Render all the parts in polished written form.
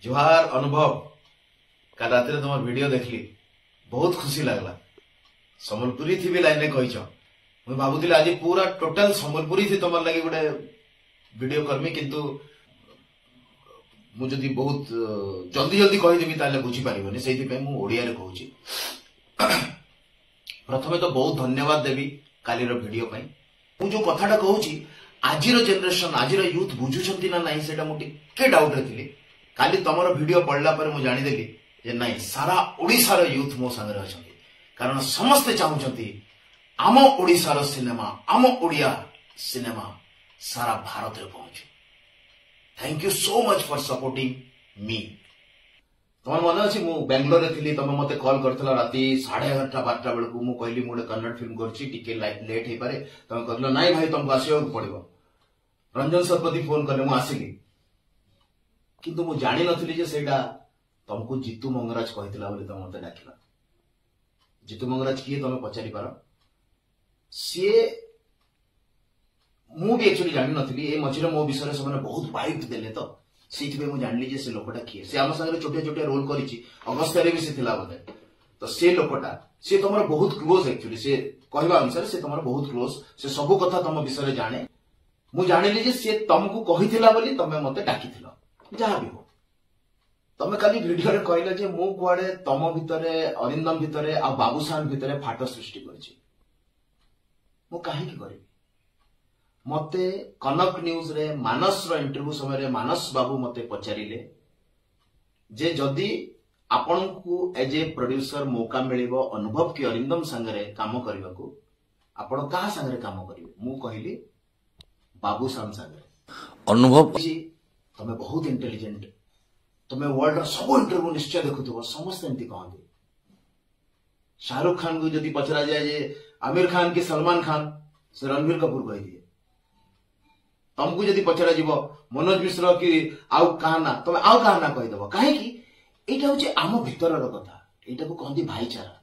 जुहार अनुभव का रात तुम वीडियो देखली बहुत खुशी लगला। संबलपुरी थी भी लाइन कही मुझे भावुली आज पूरा टोटाल संबलपुरी थी तुम लगे गोटे वीडियो करमी किंतु मुझे बहुत जल्दी जल्दी कहीदेवी ताले बुझीपारे से ओडिया कहूँ। प्रथमे तो बहुत धन्यवाद देवी कालीर वीडियो मु जो कथाटा कहूँ आज जेनेरेशन आज यूथ बुझुंट ना ना से मुझे डाउट थी काली तुम वीडियो पढ़ला मुझे जानीदेली जे नाई सारा ओडिशार यूथ मो संगे अच्छा कारण समस्ते चाहते आम ओडिशार सिनेमा आम ओडिया सिनेमा सारा भारत में पहुंचे। Thank you so much for supporting me. तुम मन अच्छी मु बेंगलोर थी तुम मत कॉल करथिला राती 11:30 12 बेलू मु कहली मु कन्नड़ फिल्म करके लेट हो पारे तुम कहल नाई भाई तुमको आसवा पड़ो। रंजन शतपथी फोन कले मु आसिली किंतु मु जानी नथिली जे सेटा तुमको जीतू मंगराज कहथिला बोली तुम मते डाकिला। जीतू मंगराज किए तुम पचारि पार सी मु भी एक्चुअली जानी नथिली ए मझिरे मो विषय से बहुत वाइट देले तो सीथि मु जानली जे से लोकटा किए से आम संगे छोटे छोटे रोल करिछि अगस्त रे भी से थिला बोले तो से लोकटा से तुमर बहुत क्लोज एक्चुअली से कहवा अनुसार से तुमर बहुत क्लोज से सब कथा तुम विषय जाने मु जानिली जे से तुमको कहिथिला बोली तमे मते डाकिथिला जहां भी हो। तमे काली वीडियो रे कहले जे मु कुआडे तम भितरे अरिंदम भितरे आ बाबूसान भितरे फाट सृष्टि करछि मु काहे की करी। मते कनक न्यूज रे मानस रो इंटरव्यू समय रे मानस बाबू मते पचारिले जे जदि आपण को एज ए प्रोड्यूसर मौका मिलिबो अनुभव की अरिंदम संगे काम करबा को आपण कहा संगे काम करिवे मु कहली बाबूसान संगे अनुभव तमे बहुत इंटेलिजेंट तुम्हें वर्ल्ड सब इंटरव्यू निश्चय देखुव समस्त एमती कहते। शाहरुख खान को जदि पचरा जाए जे आमिर खान की सलमान खान से रणबीर कपूर कह दिए तुमको जदि पचरा जीव मनोज मिश्र की आउ कहाना तुम आउ कहाना कहीदेव कहीं यहाँ हूँ आम भितर कथा यहाँ कहती भाईचारा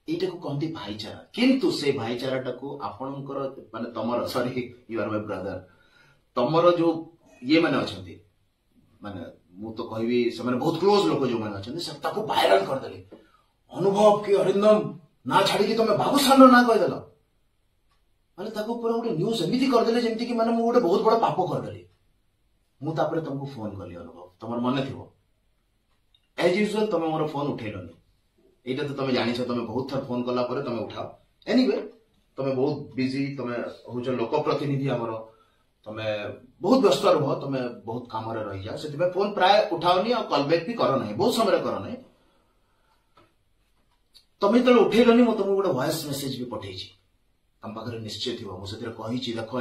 यहाँ कहती भाईचारा किंतु से भाईचारा को आपणकर माने तमर sorry you are my brother तमर जो ये माने अच्छे माने मु तो कहबी से बहुत क्लोज लोग जो मैंने अच्छा वायरल करदे अनुभव की अरिंदम ना छाड़ी तुम बाबूसान ना कहीदेल माने पूरा गोटे न्यूज एमती करदे जमी कि माने गोटे बहुत बड़ा पाप करदेली मुझे तुमको फोन कली अनुभव तुम मन थी एज यूजुअल तुम मोर फोन उठेलनी यहाँ तो तुम जानी तुम बहुत थर फोन कला तुम उठाओ एनीवे तुम बहुत बिजी तुम हूँ लोक प्रतिनिधि आमर तुम बहुत व्यस्त रुह तुम बहुत कम रही जाओ से फोन प्राय उठाओनी और कॉल बैक भी कर ना बहुत समय कर ना तुम जो उठेलनी मुझे तुमको गोटे वॉइस मेसेज भी पठे तुम पाखे निश्चय थी मुझे कही देख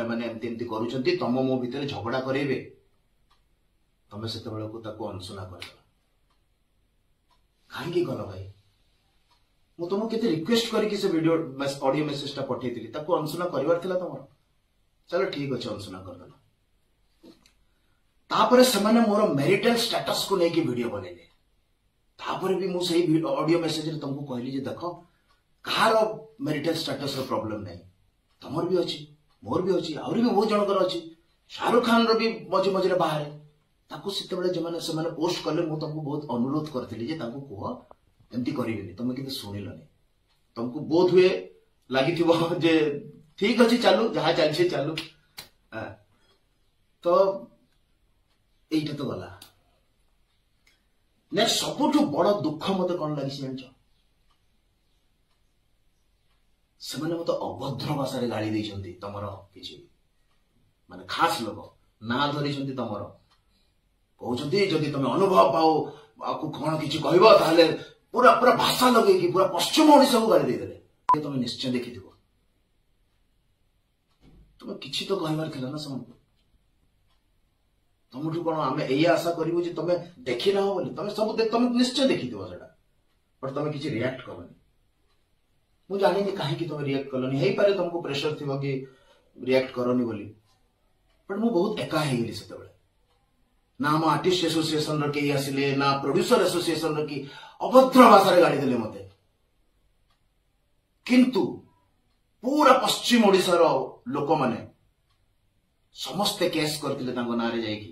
एमती करुँच तुम मो भितर झगड़ा करेबे तुम से अनसुना कर कहीं गल भाई मु तुमको केते रिक्वेस्ट करके से वीडियो ऑडियो मेसेज पठे अनसुना कर तुम चलो ठीक अच्छे अनसुना करदेल तापरे से मोर मैरिटल स्टेटस को लेकिन वीडियो बनैले तापरे भी मुझे ऑडियो मेसेज रे तुमको कहली जे देख कहार मैरिटल स्टेटस रो प्रॉब्लम नहीं तमर भी अच्छी मोर भी अच्छी आउरी भी बहुत जनकर अच्छी शाहरुख खान रो भी मझे मझे बाहर ताको सिते बेले जमाने से माने पोस्ट करले मु तुमको बहुत अनुरोध करथिली जे ताको कह एमती करिवेनी तुम किंतु सुनिलनी तुमको बोध हुए लागिथिबो जे ठीक अच्छे चालू जहाँ चलছে चालू तो यही तो गला नेक्स्ट सबुठ बड़ दुख मत कौन लगी जान से मत अभद्र भाषा गाड़ी देते तुम कि माने खास लोग ना धरी तुम कहते जदि तुम अनुभव पाओ आपको कौन कि कहले पूरा पूरा भाषा लगे पूरा पश्चिम ओडिशा को गाड़ी देदेले तुम निश्चय देखी तुम किसी तो कहबार थिला ना समझ तुमठू कौन आम ये आशा करूँ तुम देखी ना बोली तुम सब तुम निश्चय देखी से बट तुम किसी रिएक्ट करनी मुझे जानी कहीं तुम रिएक्ट कलनी हो पारे तुमको प्रेशर थी कि रिएक्ट करनी बोली बट मु बहुत एका होगली से ना आम आर्टिस्ट एसोसिएशन रही आसिले ना प्रोड्यूसर एसोसिएशन रही अभद्र भाषा गाड़ी देले मते किंतु पूरा पश्चिम ओडिशा रो लोक माने समस्ते केस करते ना जाकि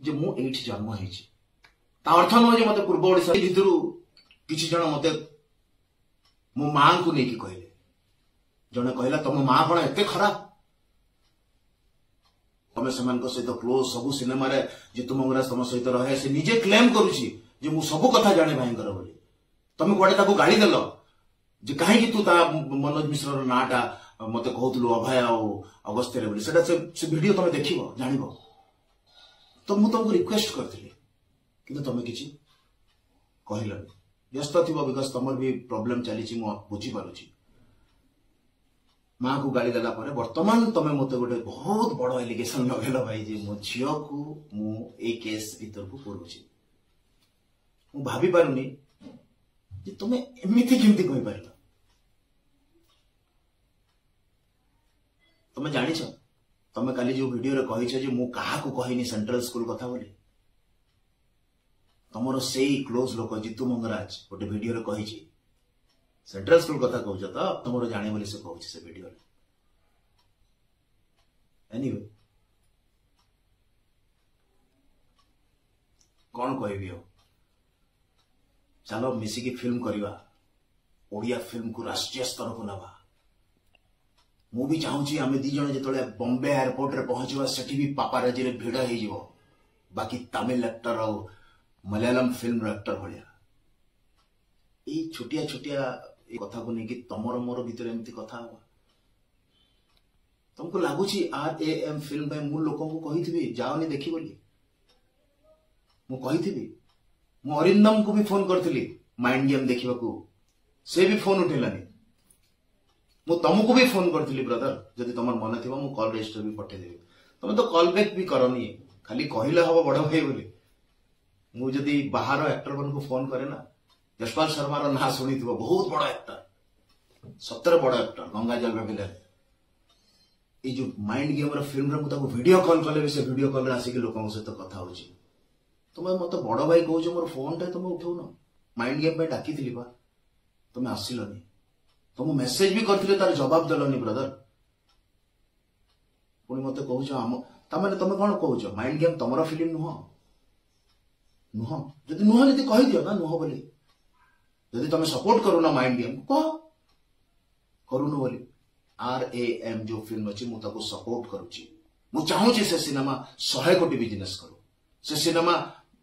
जे मु एठी जन्म हेछि ता अर्थ न जे मते पूर्व ओडिसा भितरु किछि जण मते मो मां को नेकी कहले जने कहला तुम मां कोन एते खराब तमे समान को सहित क्लोज सब सिनेमा रे जितु मंगराज तुम सहित रहे से निजे क्लेम करूची जे मु सब कथा जाने भाईंकर बोली तमे कोडे ताको गाली देलो जे काहे कि तू ता मनोज मिश्र रो नाटा मते कहतलु अभय और अगस्त्य रे बोली सेटा से वीडियो तमे देखिबो जानिबो तो मु तुमको रिक्वेस्ट करथिली किंतु तमे किछि कहलो व्यस्त थिबो बिकॉज तमर भी प्रॉब्लम चली छि मु बुझी पारुछि माँ को गाली देला पर वर्तमान तमे मते गोटे बहुत बड़ एलिगेशन लगेलो भाई जे मो झियो को मु ए केस भीतर को पुरुछि मु भाबी पारुनी जे तमे एमिति केमति कहि पारलो तमे जानिछ तमे काली जो वीडियो रे कहिछ जे मु काहा को कहिनी सेंट्रल स्कूल कथा बोली तमरो सेई क्लोज लोक जितु मंगराज गोटे वीडियो रे कहिछि सेंट्रल स्कूल कथा कहूछ तो तुम जाने बोली से कहूछ से वीडियो एनीवे कौन कहबी हो चलो मिसिकी फिल्म करवा ओडिया फिल्म को राष्ट्रीय स्तर को नवा मु भी चाहूची आम दी जन जो बॉम्बे एयरपोर्ट रे पहुंचवा सेठी भी पापाराजी रे भिड़ हो जिवो बाकी तमिल एक्टर और मलयालम फिल्म एक्टर भलिया ए छोटिया छोटिया कथा को नहीं तमर मोर भीतर एमती कथा हवा तुमको लगुच RAM फिल्म पे मु लोक को कही जाओनी देखी बोली मु कही मु अरिंदम को भी फोन करथिली माइंड गेम देखिबा को से भी फोन उठेलानी मु तुमको भी फोन करथिली ब्रदर जदि तमर मन थिबा मु कॉल रजिस्टर भी पठे देबी तुम तो कॉल बैक भी करनी खाली कहिला हबो बड़ भाई बोली मु जदि बाहर एक्टर मन को फोन करे ना यशपाल शर्मा रो ना सुनी थो बहुत बड़ा एक्टर सतर बड़ा एक्टर गंगा जल विलेन ये जो माइंड गेम रो फिल्म रे मुझे वीडियो कॉल कले भी से वीडियो कॉल रे आसिक लोकन सहित कथा होची तुम मत बड़ भाई कहूछ मोर फोन टा तुम उठाउन माइंड गेम पे डाकी थिली बा तुम आसिलनी तुम मेसेज भी करथिले तार जवाब देलनी ब्रदर पुनी मते कहूछ हम ता माने तुम कोन कहूछ माइंड गेम तमरो फिल्म नुह नुह जदि नुह जदि कहि दियो ना नुह बोली जदि तुम सपोर्ट करू ना माइंड गेम कह करूनु बोली RAM जो फिल्म अच्छी मु ताको सपोर्ट करूची मु चाहूची से सिनेमा 100 कोटी बिजनेस करू से सिनेमा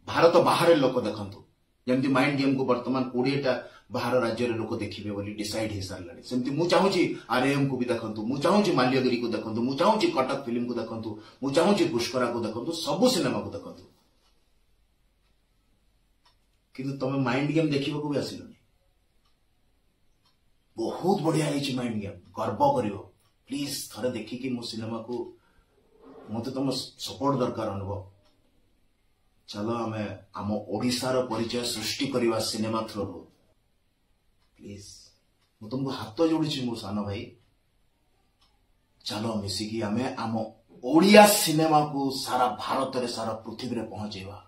भारत बाहर लोक देखंतु जेमती माइंड गेम को वर्तमान 20 टा बाहर राज्य रे लोक देखिबे बोली डिसाइड हे सारलानी सेमती मु चाहूची RAM को भी देखंतु मु चाहूची माल्यगिरी को देखंतु मु चाहूची कटक फिल्म को देखंतु मु चाहूची पुष्करा को देखंतु सब सिनेमा को देखंतु किंतु तुम माइंड गेम देखिबा को भी आसिलनी बहुत बढ़िया है माइंड गेम गर्व करिवो प्लीज थरे देखि कि मो सिनेमा को मते तुम सपोर्ट दरकार अनुभव चलो आमे आम ओडिसा रो परिचय सृष्टि करवा सिनेमा थ्रू प्लीज मु तुमको हाथ जोड़ुची मो सानो भाई चलो मिसिकी आमे आम ओडिया सिनेमा को सारा भारत रे सारा पृथ्वी रे पहुंचेवा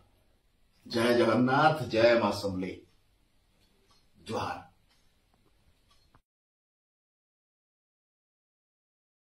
जय जगन्नाथ जय मां समले जोहार।